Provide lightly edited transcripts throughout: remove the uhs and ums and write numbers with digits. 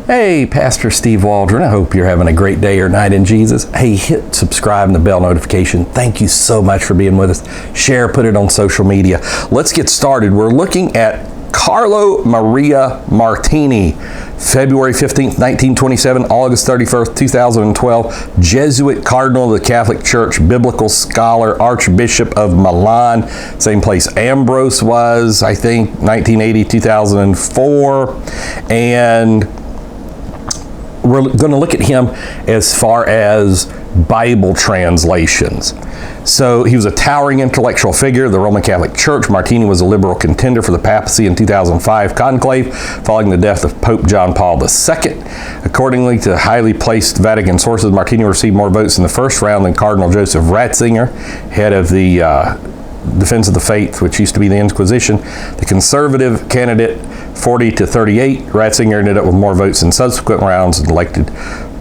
Hey, Pastor Steve Waldron. I hope you're having a great day or night in Jesus. Hey, hit subscribe and the bell notification. Thank you so much for being with us. Share, put it on social media. Let's get started. We're looking at Carlo Maria Martini, February 15th, 1927, August 31st, 2012, Jesuit Cardinal of the Catholic Church, biblical scholar, Archbishop of Milan, same place Ambrose was, I think, 1980, 2004, and we're going to look at him as far as Bible translations. So he was a towering intellectual figure of the Roman Catholic Church. Martini was a liberal contender for the papacy in 2005 conclave following the death of Pope John Paul II. Accordingly to highly placed Vatican sources, Martini received more votes in the first round than Cardinal Joseph Ratzinger, head of the Defense of the Faith, which used to be the Inquisition. The conservative candidate, 40 to 38. Ratzinger ended up with more votes in subsequent rounds and elected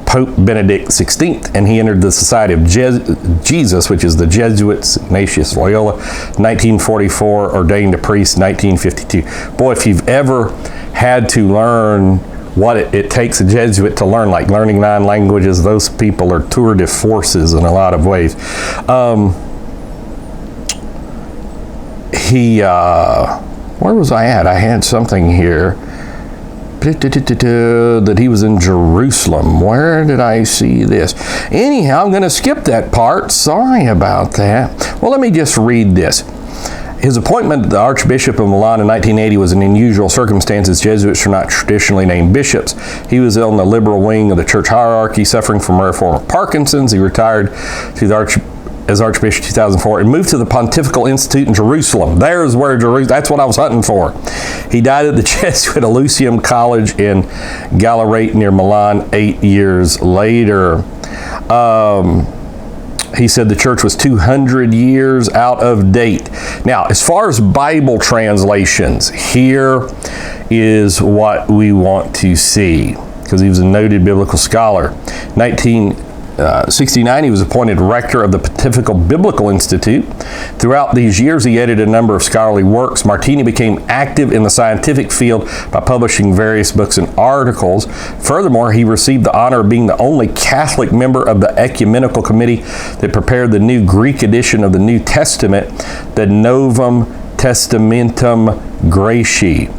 Pope Benedict XVI, and he entered the Society of Jesus, which is the Jesuits, Ignatius Loyola, 1944, ordained a priest, 1952. Boy, if you've ever had to learn what it takes a Jesuit to learn, like learning 9 languages, those people are tour de forces in a lot of ways. Where was I at? I had something here that he was in Jerusalem. Where did I see this? Anyhow, I'm going to skip that part. Sorry about that. Well, let me just read this. His appointment to the Archbishop of Milan in 1980 was an unusual circumstance, as Jesuits are not traditionally named bishops. He was on the liberal wing of the church hierarchy, suffering from a rare form of Parkinson's. He retired to the as Archbishop in 2004 and moved to the Pontifical Institute in Jerusalem. There's where that's what I was hunting for. He died at the Jesuit Lyceum College in Gallarate near Milan 8 years later. He said the church was 200 years out of date. Now, as far as Bible translations, here is what we want to see, because he was a noted biblical scholar. 1969, he was appointed rector of the Pontifical Biblical Institute. Throughout these years, he edited a number of scholarly works. Martini became active in the scientific field by publishing various books and articles. Furthermore, he received the honor of being the only Catholic member of the ecumenical committee that prepared the new Greek edition of the New Testament, the Novum Testamentum Graecii.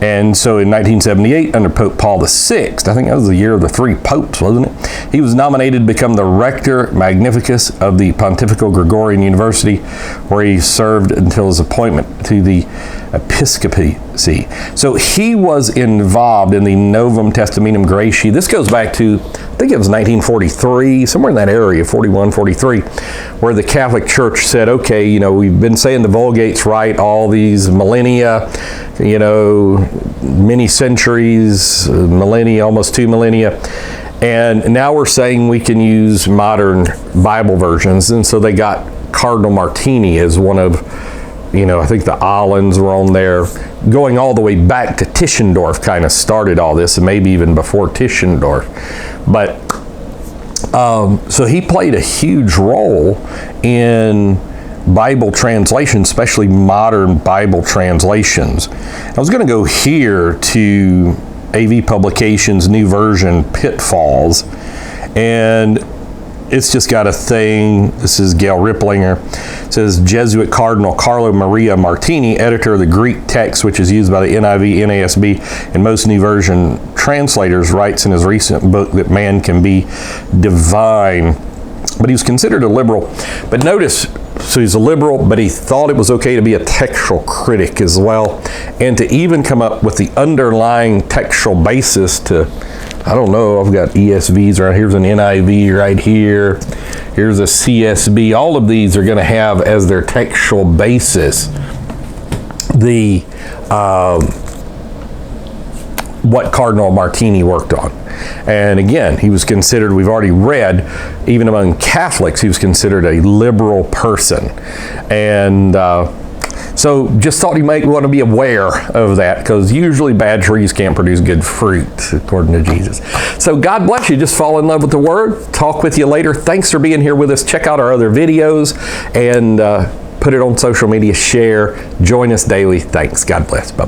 And so in 1978, under Pope Paul VI, I think that was the year of the 3 popes, wasn't it? He was nominated to become the Rector Magnificus of the Pontifical Gregorian University, where he served until his appointment to the episcopacy. So he was involved in the Novum Testamentum Graecii. This goes back to, I think it was 1943, somewhere in that area, 41, 43, where the Catholic Church said, okay, you know, we've been saying the Vulgate's right all these millennia, you know, many centuries, millennia, almost 2 millennia. And now we're saying we can use modern Bible versions. And so they got Cardinal Martini as one of, you know, I think the Allens were on there, going all the way back to Tischendorf kind of started all this, and maybe even before Tischendorf. But so he played a huge role in Bible translation, especially modern Bible translations. I was going to go here to AV Publications New Version Pitfalls, and it's just got a thing. This is Gail Ripplinger. It says Jesuit Cardinal Carlo Maria Martini, editor of the Greek text, which is used by the NIV, NASB, and most New Version translators, writes in his recent book that man can be divine. But he was considered a liberal. But notice, so he's a liberal, but he thought it was okay to be a textual critic as well, and to even come up with the underlying textual basis to, I don't know, I've got ESVs right here. Here's an NIV right here. Here's a CSB. All of these are going to have as their textual basis the what Cardinal Martini worked on. And again, he was considered, we've already read, even among Catholics, he was considered a liberal person. And so just thought you might want to be aware of that, because usually bad trees can't produce good fruit, according to Jesus. So God bless you. Just fall in love with the Word. Talk with you later. Thanks for being here with us. Check out our other videos and put it on social media. Share. Join us daily. Thanks. God bless. Bye.